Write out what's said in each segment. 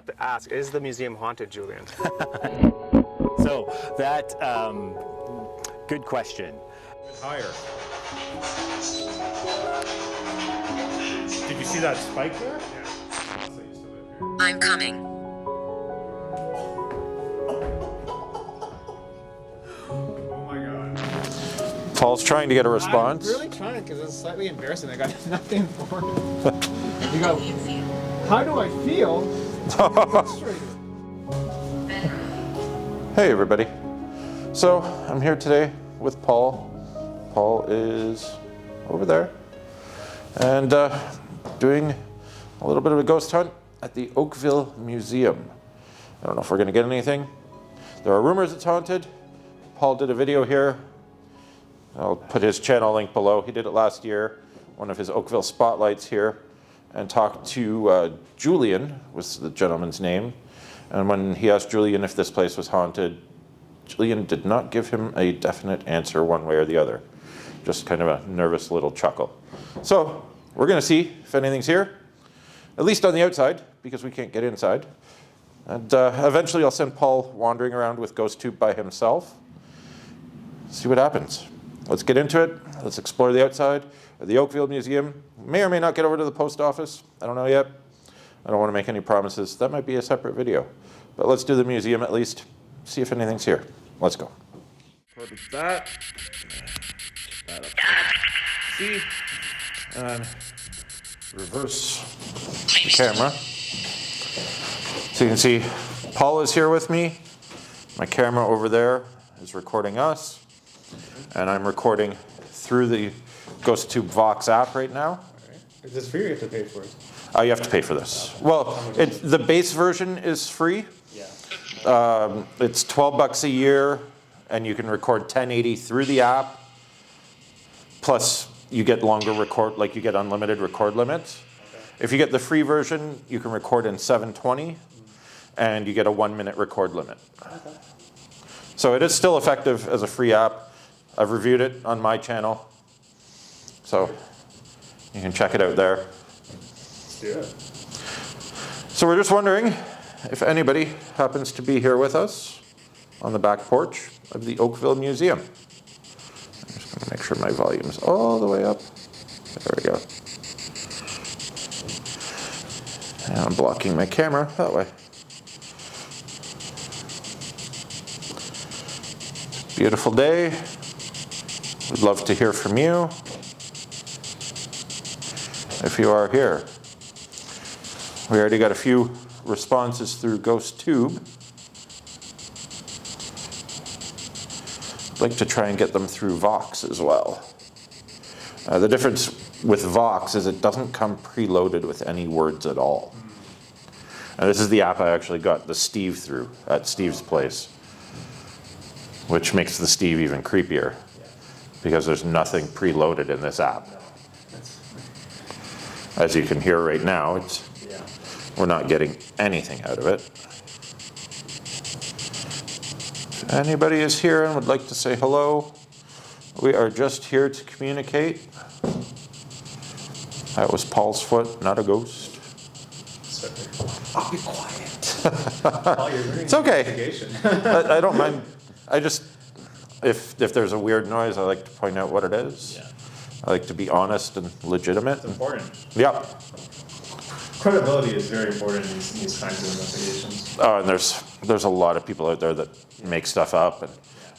to ask, is the museum haunted, Julian? So that, good question. Higher. Did you see that spike there? Yeah. I'm coming. Oh my God. Paul's trying to get a response. I'm really trying because it's slightly embarrassing. I got nothing for it. You go, how do I feel? Frustrated. Hey everybody. So I'm here today with Paul. Paul is over there and doing a little bit of a ghost hunt at the Oakville Museum. I don't know if we're going to get anything. There are rumors it's haunted. Paul did a video here. I'll put his channel link below. He did it last year, one of his Oakville spotlights here, and talked to Julian, was the gentleman's name. And when he asked Julian if this place was haunted, Julian did not give him a definite answer one way or the other. Just kind of a nervous little chuckle. So we're going to see if anything's here, at least on the outside, because we can't get inside. And eventually I'll send Paul wandering around with GhostTube by himself. See what happens. Let's get into it. Let's explore the outside of the Oakville Museum. May or may not get over to the post office. I don't know yet. I don't want to make any promises. That might be a separate video. But let's do the museum at least. See if anything's here. Let's go. That. That up. See? And reverse camera. So you can see Paul is here with me. My camera over there is recording us. And I'm recording through the GhostTube Vox app right now. Is this free or you have to pay for it? You have to pay for this. Well, the base version is free. Yeah. It's $12 a year, and you can record 1080 through the app. Plus, you get longer record, like you get unlimited record limits. Okay. If you get the free version, you can record in 720, and you get a 1-minute record limit. Okay. So it is still effective as a free app. I've reviewed it on my channel, so you can check it out there. Let's do it. So we're just wondering if anybody happens to be here with us on the back porch of the Oakville Museum. I'm just going to make sure my volume's all the way up. There we go. And I'm blocking my camera that way. Beautiful day. Would love to hear from you if you are here. We already got a few responses through GhostTube. I'd like to try and get them through Vox as well. The difference with Vox is it doesn't come preloaded with any words at all. And this is the app I actually got the Steve through at Steve's place, which makes the Steve even creepier because there's nothing preloaded in this app. As you can hear right now, we're not getting anything out of it. If anybody is here and would like to say hello, we are just here to communicate. That was Paul's foot, not a ghost. I'll be quiet. It's okay. I don't mind. I just, if there's a weird noise, I like to point out what it is. Yeah. I like to be honest and legitimate. It's important. Yeah. Credibility is very important in these kinds of investigations. Oh, and there's a lot of people out there that make stuff up, and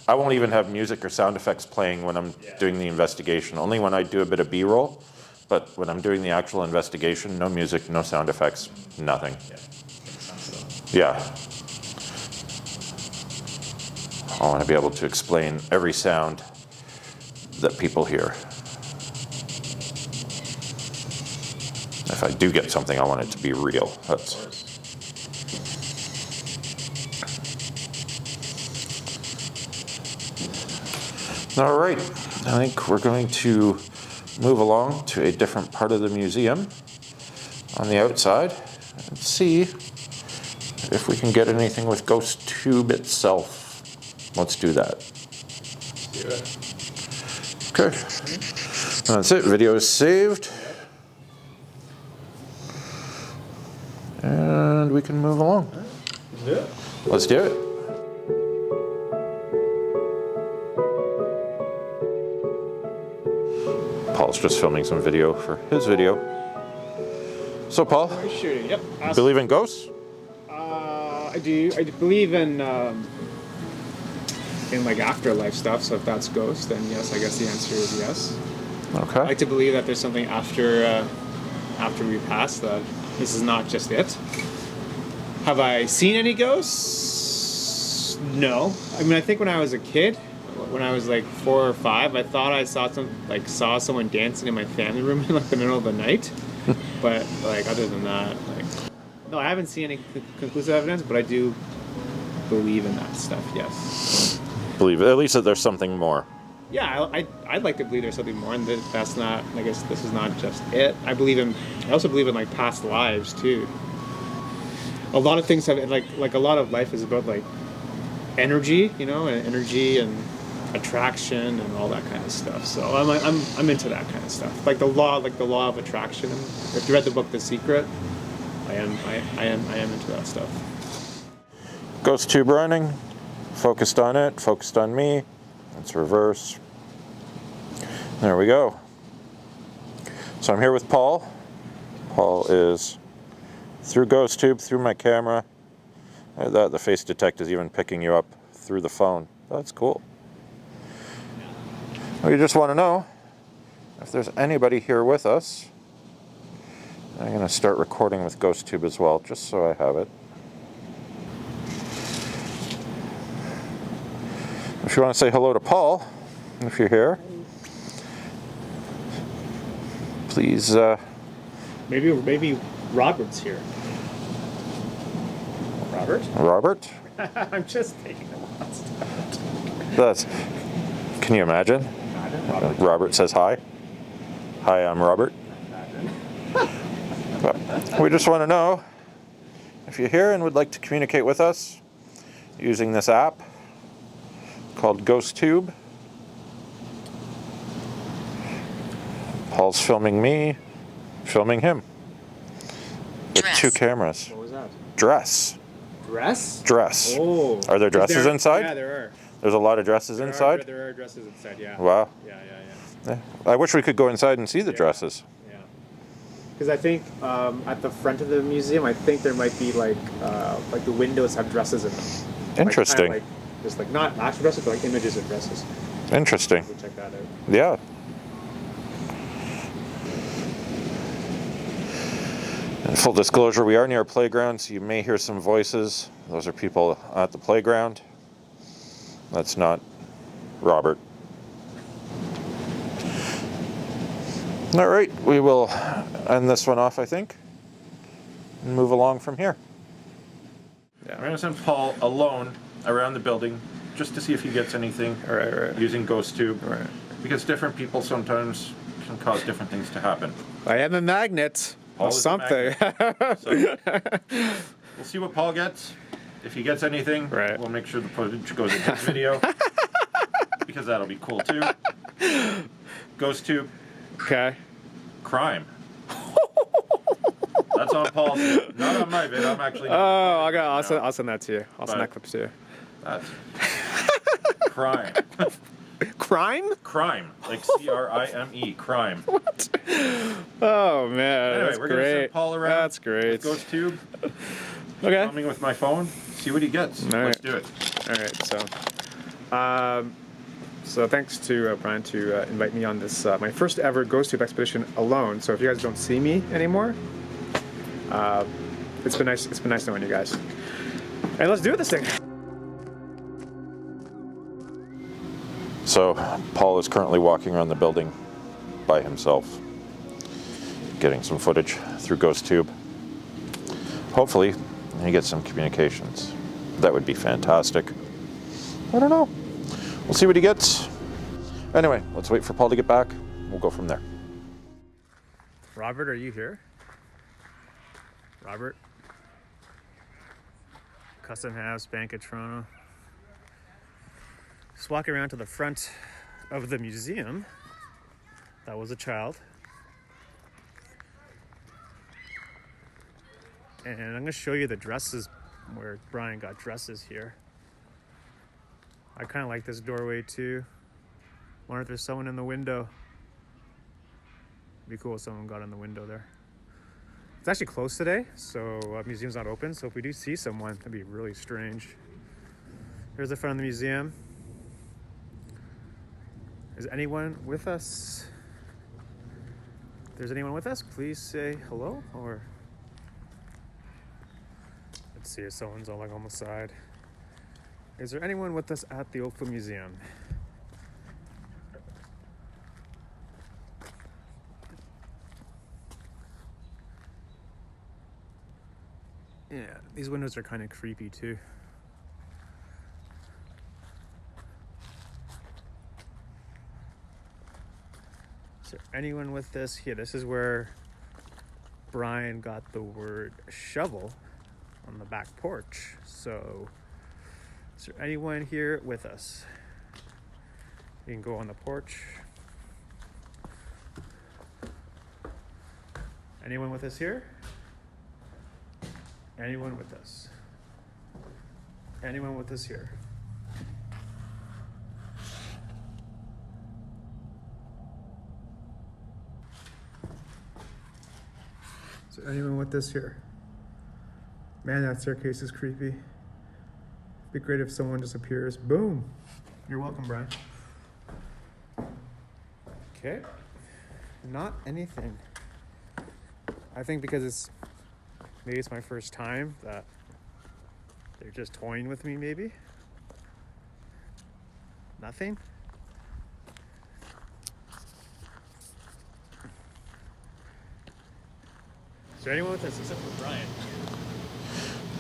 I won't even have music or sound effects playing when I'm doing the investigation. Only when I do a bit of B-roll, but when I'm doing the actual investigation, no music, no sound effects, nothing. Yeah. I want to be able to explain every sound that people hear. If I do get something, I want it to be real. That's. All right, I think we're going to move along to a different part of the museum on the outside and see if we can get anything with GhostTube itself. Let's do that. Do it. Okay, that's it. Video is saved. And and we can move along. Yeah. Let's do it. Paul's just filming some video for his video. So, Paul, We're shooting. Yep. believe in ghosts? I do. I believe in like afterlife stuff. So if that's ghost, then yes. I guess the answer is yes. Okay. I like to believe that there's something after we pass. That this is not just it. Have I seen any ghosts? No. I mean, I think when I was a kid, when I was like 4 or 5, I thought I saw someone dancing in my family room in like the middle of the night. But like other than that, like no, I haven't seen any conclusive evidence. But I do believe in that stuff. Yes. Believe at least that there's something more. Yeah, I'd like to believe there's something more, and that's not. I guess this is not just it. I also believe in like past lives too. A lot of things have like a lot of life is about like energy, and energy and attraction and all that kind of stuff. So I'm into that kind of stuff. Like the law of attraction. If you read the book The Secret, I am into that stuff. Ghost tube running. Focused on it. Focused on me. Let's reverse. There we go. So I'm here with Paul. Paul is through ghost tube, through my camera. The face detect is even picking you up through the phone. That's cool. We just want to know if there's anybody here with us. I'm going to start recording with ghost tube as well, just so I have it. If you want to say hello to Paul, if you're here, please. Maybe Robert's here. Robert? Robert? I'm just taking a while. That's. Can you imagine? Robert says hi. Hi, I'm Robert. But we just want to know if you're here and would like to communicate with us using this app called Ghost Tube. Paul's filming me, filming him. With 2 cameras. What was that? Dress. Dress? Dress. Oh. Are there dresses inside? Yeah, there are. There's a lot of dresses inside? There are dresses inside, yeah. Wow. Yeah. I wish we could go inside and see the dresses. Yeah. Because I think at the front of the museum, I think there might be like the windows have dresses in them. Interesting. Like just like not actual dresses, but like images of dresses. Interesting. We'll check that out. Yeah. And full disclosure, we are near a playground, so you may hear some voices. Those are people at the playground. That's not Robert. All right, we will end this one off, I think, and move along from here. Yeah. We're going to send Paul alone around the building just to see if he gets anything using Ghost Tube. Right. Because different people sometimes can cause different things to happen. I am a magnet. Paul Or is a something. So, we'll see what Paul gets. If he gets anything, we'll make sure the footage goes in his video. Because that'll be cool too. Ghost Tube. Okay. Crime. That's on Paul's vid, not on my vid. I'm actually. I'll send that to you. I'll send that clip to you. That's crime. Crime? Crime, like CRIME. Crime. What? Oh man, Anyway, that's we're great. gonna send Paul around. That's great. With Ghost Tube. Okay. Filming with my phone. See what he gets. All Let's right. do it. All right. So thanks to Brian to invite me on this my first ever Ghost Tube expedition alone. So if you guys don't see me anymore, it's been nice. It's been nice knowing you guys. And let's do this thing. So Paul is currently walking around the building by himself, getting some footage through Ghost Tube. Hopefully, he gets some communications. That would be fantastic. I don't know. We'll see what he gets. Anyway, let's wait for Paul to get back. We'll go from there. Robert, are you here? Robert? Custom House, Bank of Toronto. Just walking around to the front of the museum. That was a child. And I'm going to show you the dresses where Brian got dresses here. I kind of like this doorway too. Wonder if there's someone in the window. It'd be cool if someone got in the window there. It's actually closed today, so museum's not open. So if we do see someone, that'd be really strange. Here's the front of the museum. Is anyone with us? If there's anyone with us, please say hello, or let's see if someone's on the side. Is there anyone with us at the Oakville Museum? Yeah, these windows are kind of creepy too. Is there anyone with us here? This is where Brian got the word shovel on the back porch. So, is there anyone here with us? You can go on the porch. Anyone with us here? Anyone with us? Anyone with us here? Is there anyone with us here? Man, that staircase is creepy. It'd be great if someone just appears. Boom. You're welcome, Brian. Okay. Not anything. I think because maybe it's my first time that they're just toying with me, maybe. Nothing. Is there anyone with us except for Brian?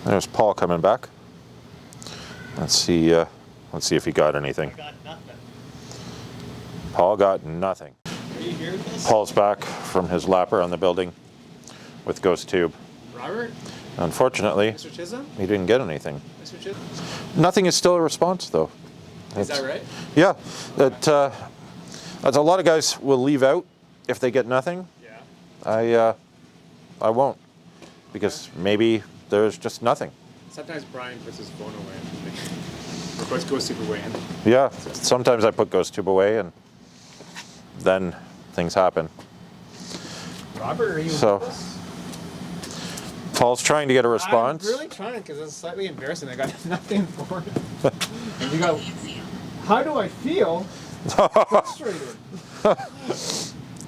There's Paul coming back. Let's see if he got anything. I got nothing. Paul got nothing. Are you here with us? Paul's back from his lapper on the building with Ghost Tube. Robert? Unfortunately, Mr. Chisholm? he didn't get anything. Mr. Chisholm? Nothing is still a response, though. Is that right? Yeah. That's a lot of guys will leave out if they get nothing. Yeah. I won't, because maybe there's just nothing. Sometimes Brian puts his phone away. Or puts Ghost Tube away. Yeah. Sometimes I put Ghost Tube away, and then things happen. Robert, are you So, with us? Paul's trying to get a response. I'm really trying because it's slightly embarrassing. I got nothing for it. And you go, how do I feel? Frustrated.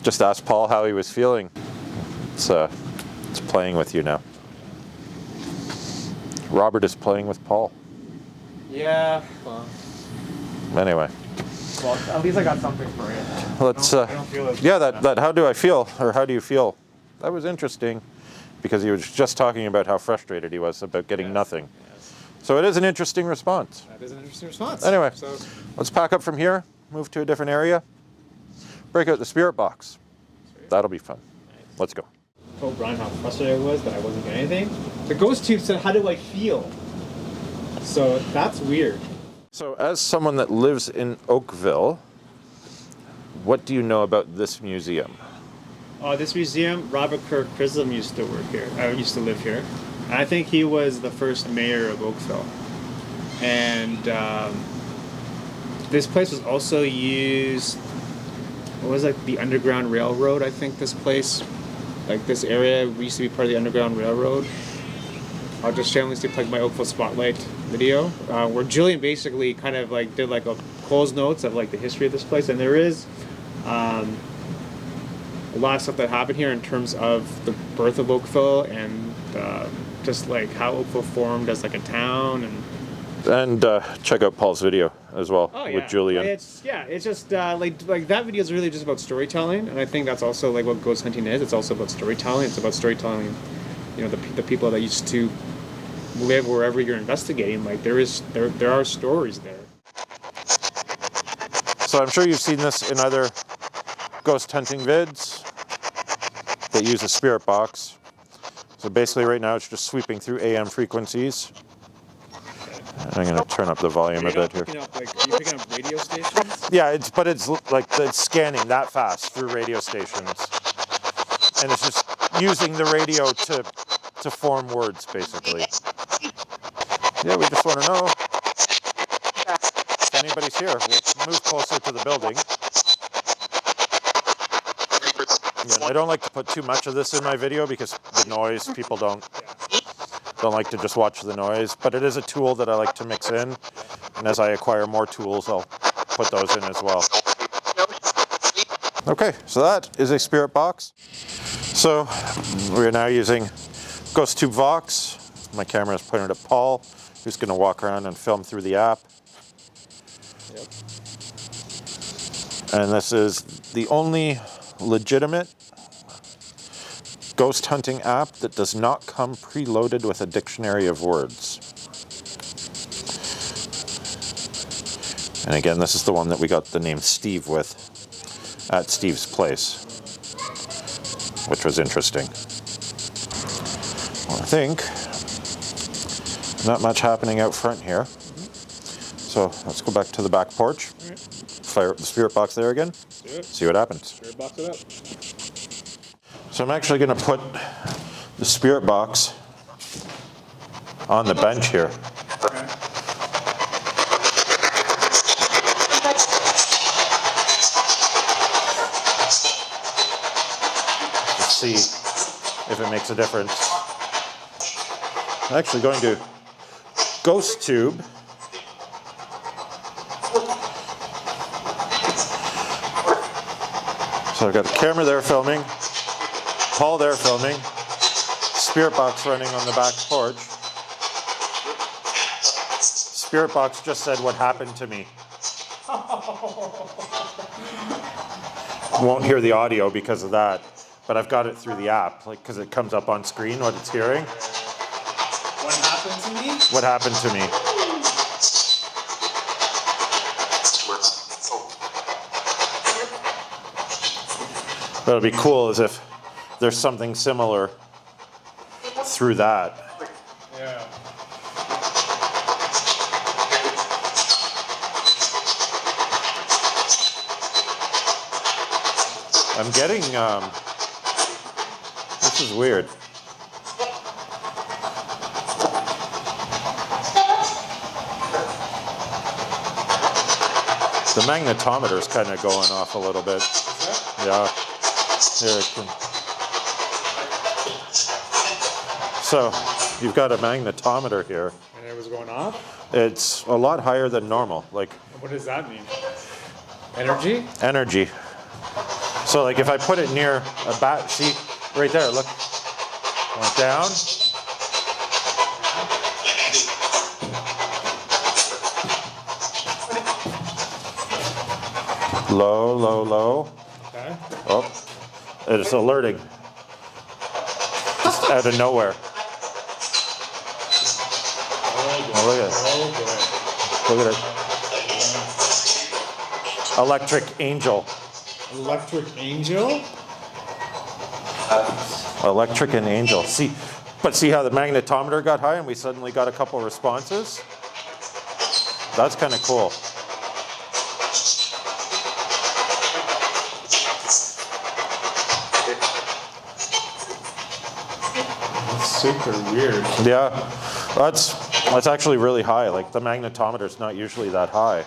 Just asked Paul how he was feeling. It's playing with you now. Robert is playing with Paul. Yeah. Well, Anyway, at least I got something for it. let's. I don't feel as Yeah, that. How do I feel, or how do you feel? That was interesting, because he was just talking about how frustrated he was about getting nothing. Yes. So it is an interesting response. That is an interesting response. Anyway, So, let's pack up from here, move to a different area, break out the spirit box. That'll be fun. Let's go. told Brian how frustrated I was that I wasn't getting anything. The Ghost Tube said, how do I feel? So that's weird. So as someone that lives in Oakville, what do you know about this museum? This museum, Robert Kirk Chisholm used to work here. Used to live here. And I think he was the first mayor of Oakville. And this place was also used. What was like the Underground Railroad? I think this place, like this area, used to be part of the Underground Railroad. I'll just shamelessly plug my Oakville Spotlight video, where Julian basically kind of like did like a Cole's notes of like the history of this place, and there is a lot of stuff that happened here in terms of the birth of Oakville and just like how Oakville formed as like a town And check out Paul's video as well with Julian. It's just like that video is really just about storytelling, and I think that's also like what ghost hunting is. It's also about storytelling. It's about storytelling. You know, the people that used to live wherever you're investigating. Like there are stories there. So I'm sure you've seen this in other ghost hunting vids that use a spirit box. So basically right now it's just sweeping through AM frequencies. I'm going to turn up the volume a bit here. Are you picking up radio stations? Yeah, it's scanning that fast through radio stations. And it's just using the radio to to form words, basically. Yeah, we just want to know if anybody's here. We'll move closer to the building. Yeah, I don't like to put too much of this in my video because the noise, people don't like to just watch the noise, but it is a tool that I like to mix in, and as I acquire more tools, I'll put those in as well. Okay, so that is a spirit box. So we're now using Ghost Tube Vox. My camera is pointed at Paul, who's going to walk around and film through the app. Yep. And this is the only legitimate ghost hunting app that does not come preloaded with a dictionary of words. And again, this is the one that we got the name Steve with at Steve's place, which was interesting. Well, I think not much happening out front here. So let's go back to the back porch. Fire up the spirit box there again. See what happens. Spirit box it up. So I'm actually going to put the spirit box on the bench here. Okay. To see if it makes a difference. I'm actually going to Ghost Tube. So I've got the camera there filming, Paul there filming, spirit box running on the back porch. Spirit box just said what happened to me. Won't hear the audio because of that, but I've got it through the app, like because it comes up on screen what it's hearing. What happened to me? What happened to me? What'll be cool is if there's something similar through that. Yeah. I'm getting, this is weird. The magnetometer is kind of going off a little bit. Yeah. Here it can. So, you've got a magnetometer here. And it was going off? It's a lot higher than normal. Like, What does that mean? Energy? energy. So like if I put it near a bat, see right there, look, went down. Low, low, low. Okay. Oh, it's alerting. Just out of nowhere. Oh, look at it. Look at it. Electric Angel. Electric Angel? Electric and Angel. See how the magnetometer got high and we suddenly got a couple responses? That's kind of cool. That's super weird. Yeah, that's actually really high. Like the magnetometer's not usually that high.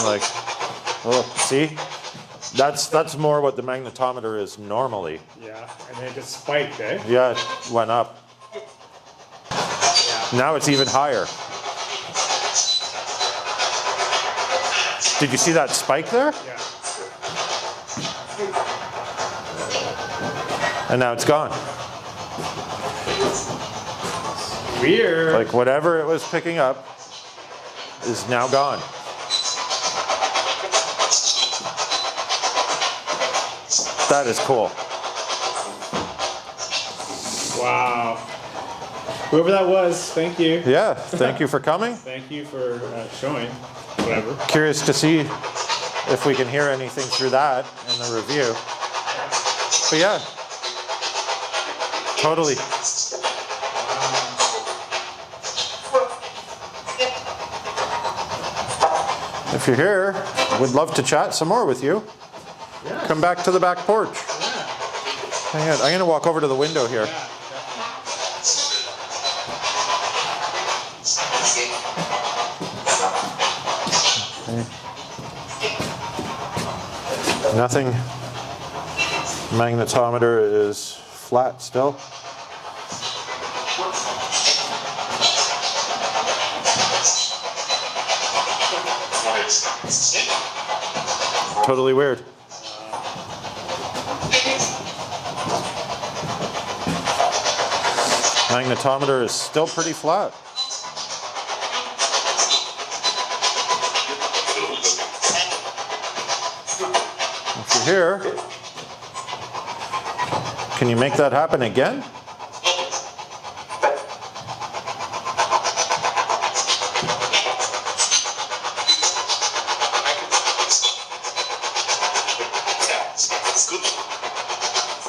Like, well, see, that's more what the magnetometer is normally. Yeah, and then it just spiked, eh? Yeah, it went up. Yeah. Now it's even higher. Did you see that spike there? Yeah. And now it's gone. Weird. Like whatever it was picking up is now gone. That is cool. Wow. Whoever that was, thank you. Yeah, thank you for coming. Thank you for showing. Whatever. Curious to see if we can hear anything through that in the review. But yeah, totally. If you're here, we'd love to chat some more with you. Yeah. Come back to the back porch. Yeah. Hang on, I'm gonna walk over to the window here. Yeah. Nothing. Magnetometer is flat still. Totally weird. Magnetometer is still pretty flat. If you're here, can you make that happen again?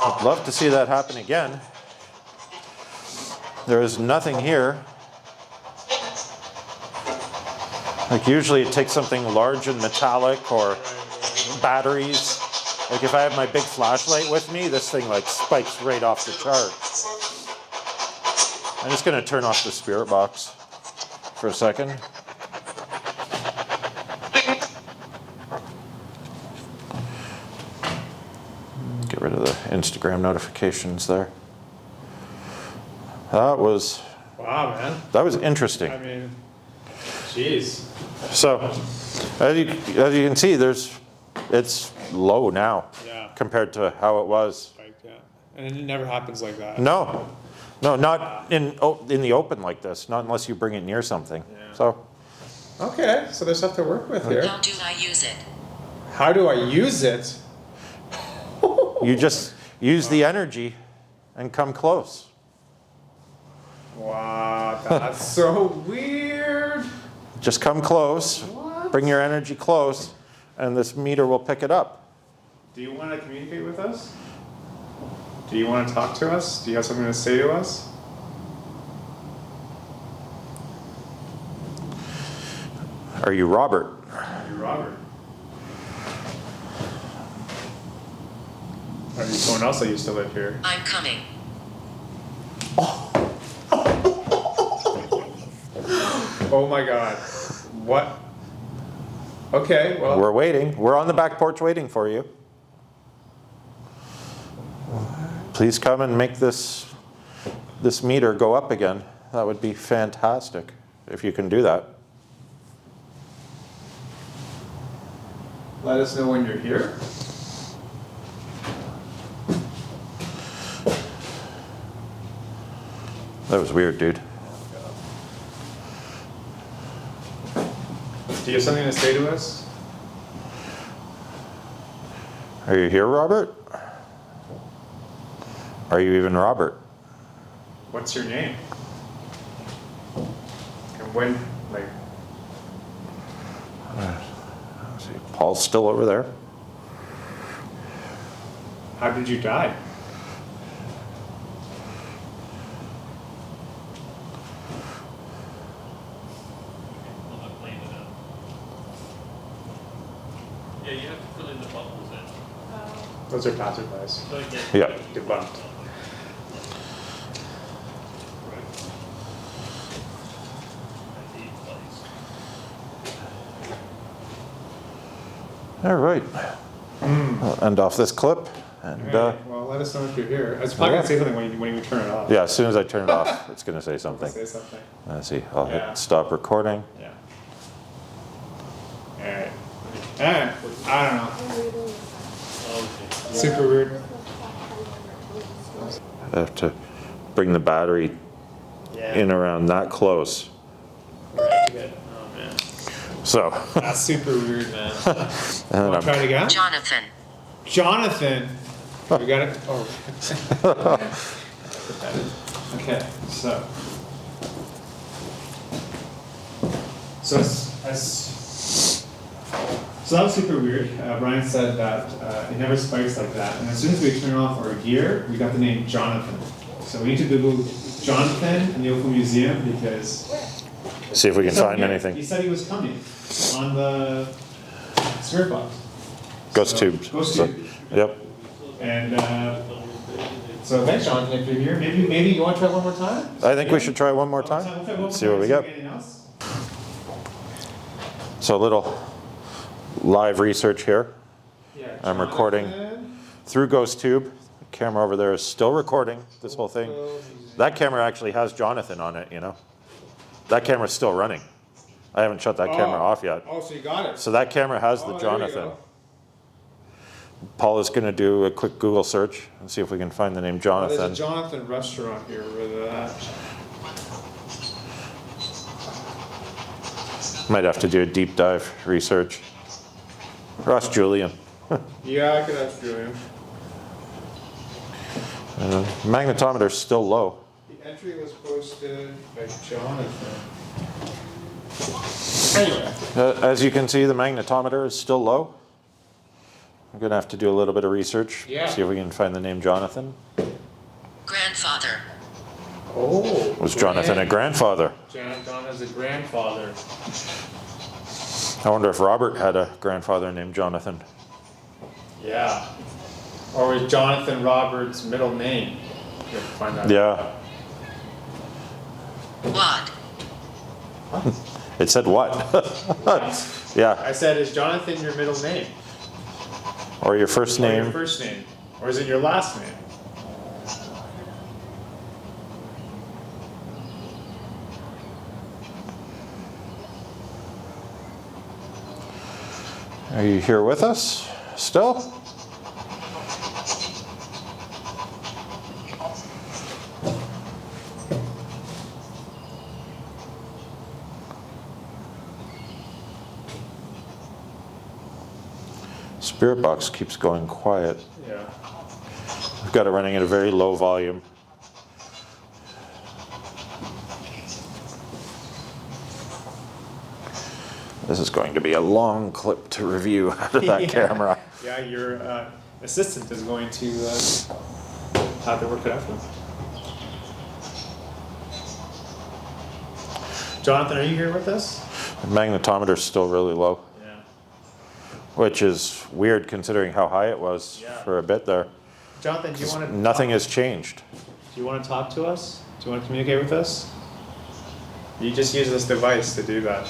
I'd love to see that happen again. There is nothing here. Like usually it takes something large and metallic or batteries. Like if I have my big flashlight with me, this thing like spikes right off the chart. I'm just gonna turn off the spirit box for a second. Get rid of the Instagram notifications there. That was Wow, man. interesting. I mean, jeez. So, as you can see, it's low now Yeah. compared to how it was. Like, yeah. And it never happens like that. No, not in the open like this. Not unless you bring it near something. Yeah. So, Okay, so there's stuff to work with here. How do I use it? How do I use it? you just use the energy and come close. Wow, that's so weird. Just come close. What? Bring your energy close, and this meter will pick it up. Do you want to communicate with us? Do you want to talk to us? Do you have something to say to us? Are you Robert? Are you Robert? Are you someone else that used to live here? I'm coming. Oh my god. What? Okay, well. We're waiting. We're on the back porch waiting for you. Please come and make this meter go up again. That would be fantastic if you can do that. Let us know when you're here. That was weird, dude. Do you have something to say to us? Are you here, Robert? Are you even Robert? What's your name? And when, like, Let's see, Paul's still over there. how did you die? Yeah, you have to fill in the bubbles then. Those are passerbys. So I get Yeah. Debunked. All right. I'll end off this clip. And Alright, well, let us know if you're here. It's probably gonna say something when you turn it off. yeah, as soon as I turn it off, it's going to say something. Say something. Let's see. I'll Yeah. hit stop recording. Yeah. Alright. I don't know. Super weird. I have to bring the battery Yeah. in around that close. Right, good. Oh man. So, That's super weird, man. and then Wanna try I'm, it again? Jonathan. Jonathan. We got it. Oh. Okay, so. So that was super weird. Brian said that it never spikes like that. And as soon as we turn off our gear, we got the name Jonathan. So we need to Google Jonathan in the Oakville Museum because See if we can find He anything. said he was coming on the spirit box. Ghost So, tubes. Ghost So- tube. Yep. And so thanks, Jonathan, if you're here. Maybe you want to try one more time? I think we should try one more We'll try time. one more See time, what we get. anything else? So a little live research here. Yeah, I'm recording Jonathan. through Ghost Tube. The camera over there is still recording this whole thing. That camera actually has Jonathan on it, you know. That camera's still running. I haven't shut that camera off yet. Oh, so you got it. So that camera has the Oh, there you Jonathan. go. Paul is going to do a quick Google search and see if we can find the name There's Jonathan. a Jonathan restaurant here with that. Might have to do a deep dive research. Ross Julian. Yeah, I could ask Julian. Magnetometer's still low. The entry was posted by Jonathan. Anyway. As you can see, the magnetometer is still low. I'm going to have to do a little bit of research. Yeah. See if we can find the name Jonathan. Grandfather. Oh. Was Jonathan a grandfather? Jonathan is a grandfather. I wonder if Robert had a grandfather named Jonathan. Yeah. Or is Jonathan Roberts' middle name? You have to find that. Yeah. What? It said what? Yeah. I said, is Jonathan your middle name? Or your first Or your name. first name? Or is it your last name? Are you here with us still? Spirit box keeps going quiet. Yeah. I've got it running at a very low volume. This is going to be a long clip to review out of that Yeah. camera. Yeah, your assistant is going to have to work it out for him. Jonathan, are you here with us? The magnetometer's still really low, Yeah. which is weird considering how high it was Yeah. for a bit there. Jonathan, do you want to? Nothing has changed. Do you want to talk to us? Do you want to communicate with us? You just use this device to do that.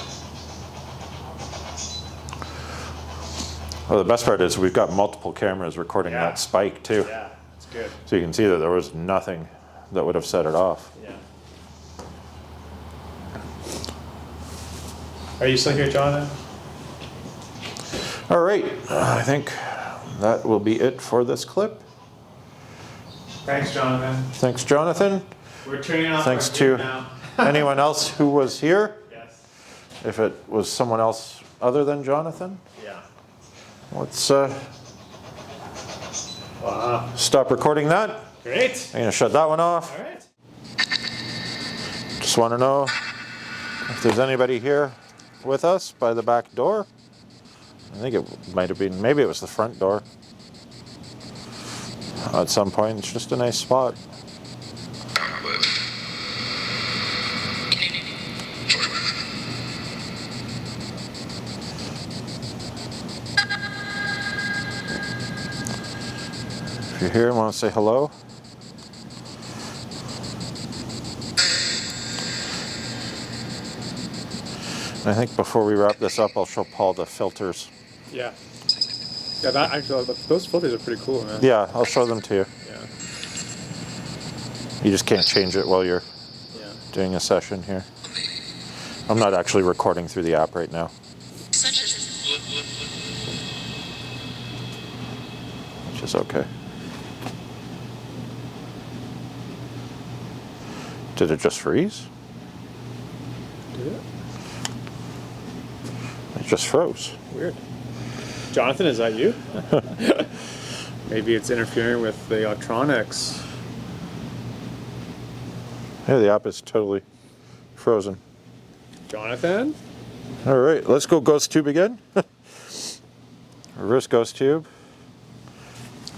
Well, the best part is we've got multiple cameras recording Yeah. that spike too. Yeah, it's good. So you can see that there was nothing that would have set it off. Yeah. Are you still here, Jonathan? All right, I think that will be it for this clip. Thanks, Jonathan. Thanks, Jonathan. We're turning off. Thanks our to video now. anyone else who was here. Yes. If it was someone else other than Jonathan, Yeah. let's Wow. stop recording that. Great. I'm gonna shut that one off. All right. Just want to know if there's anybody here with us by the back door. I think it might have been, maybe it was the front door. At some point, it's just a nice spot. If you're here and want to say hello, I think before we wrap this up, I'll show Paul the filters. Yeah. Yeah, that actually, those filters are pretty cool, man. Yeah, I'll show them to you. Yeah. You just can't change it while you're Yeah. doing a session here. I'm not actually recording through the app right now, Such as which is okay. Did it just freeze? Did it? It just froze. Weird. Jonathan, is that you? Maybe it's interfering with the electronics. Yeah, the app is totally frozen. Jonathan? All right, let's go Ghost Tube again. Reverse Ghost Tube.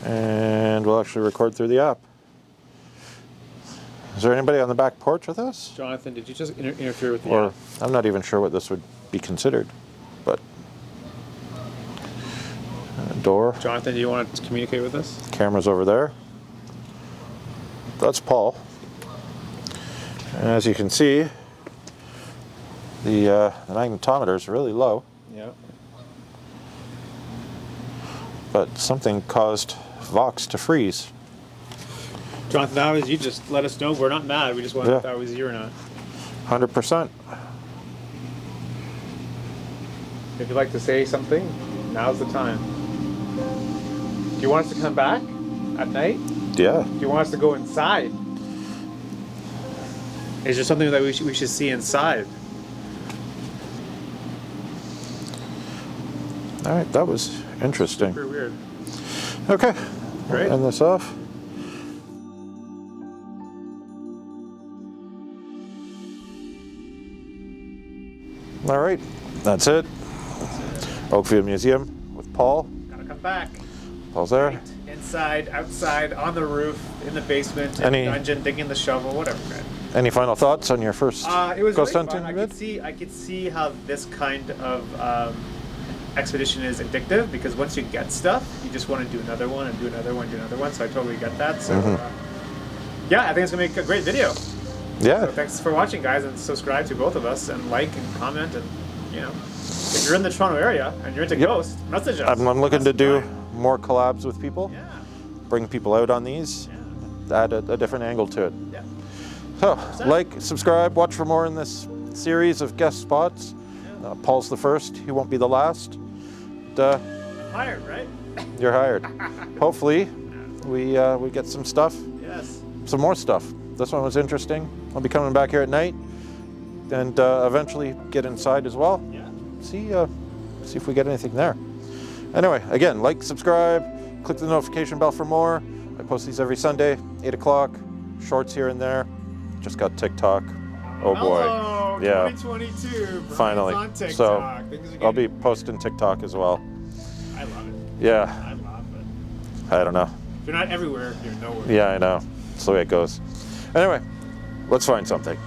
And we'll actually record through the app. Is there anybody on the back porch with us? Jonathan, did you just interfere with the Or I'm not even sure what this would be considered, but door. Jonathan, do you want to communicate with us? Camera's over there. That's Paul. And as you can see, the magnetometer is really low, Yeah. but something caused Vox to freeze. Jonathan, that was you. Just let us know. We're not mad. We just wanted Yeah. if that was you or not. 100%. If you'd like to say something, now's the time. Do you want us to come back at night? Yeah. Do you want us to go inside? Is there something that we should see inside? All right, that was interesting. Super weird. Okay, Great. end this off. All right, that's it. Oakville Museum with Paul. Gotta come back. Paul's there. Right. Inside, outside, on the roof, in the basement, in Any- the dungeon, digging the shovel, whatever. Man. Any final thoughts on your first It was ghost really hunting fun. vid? I could see how this kind of expedition is addictive because once you get stuff, you just want to do another one and do another one, do another one. So I totally get that. So yeah, I think it's gonna make a great video. Yeah. So thanks for watching, guys, and subscribe to both of us and like and comment and if you're in the Toronto area and you're into Yep. ghosts, message us. I'm looking to do Brian. more collabs with people, Yeah. bring people out on these, add a different angle to it. Yeah. So, like, subscribe, watch for more in this series of guest spots. Paul's the first, he won't be the last. Hired, right? You're hired. Hopefully, we get some stuff, Yes. some more stuff. This one was interesting. I'll be coming back here at night and eventually get inside as well. Yeah. See if we get anything there. Anyway, again, like, subscribe, click the notification bell for more. I post these every Sunday, 8 o'clock, shorts here and there. Just got TikTok. Oh boy. Hello, Yeah. 2022. Brian's Finally. on TikTok. So Things are I'll getting- be posting TikTok as well. I love it. Yeah, I love it. I don't know. If you're not everywhere, you're nowhere. Yeah, I know. That's the way it goes. Anyway, let's find something.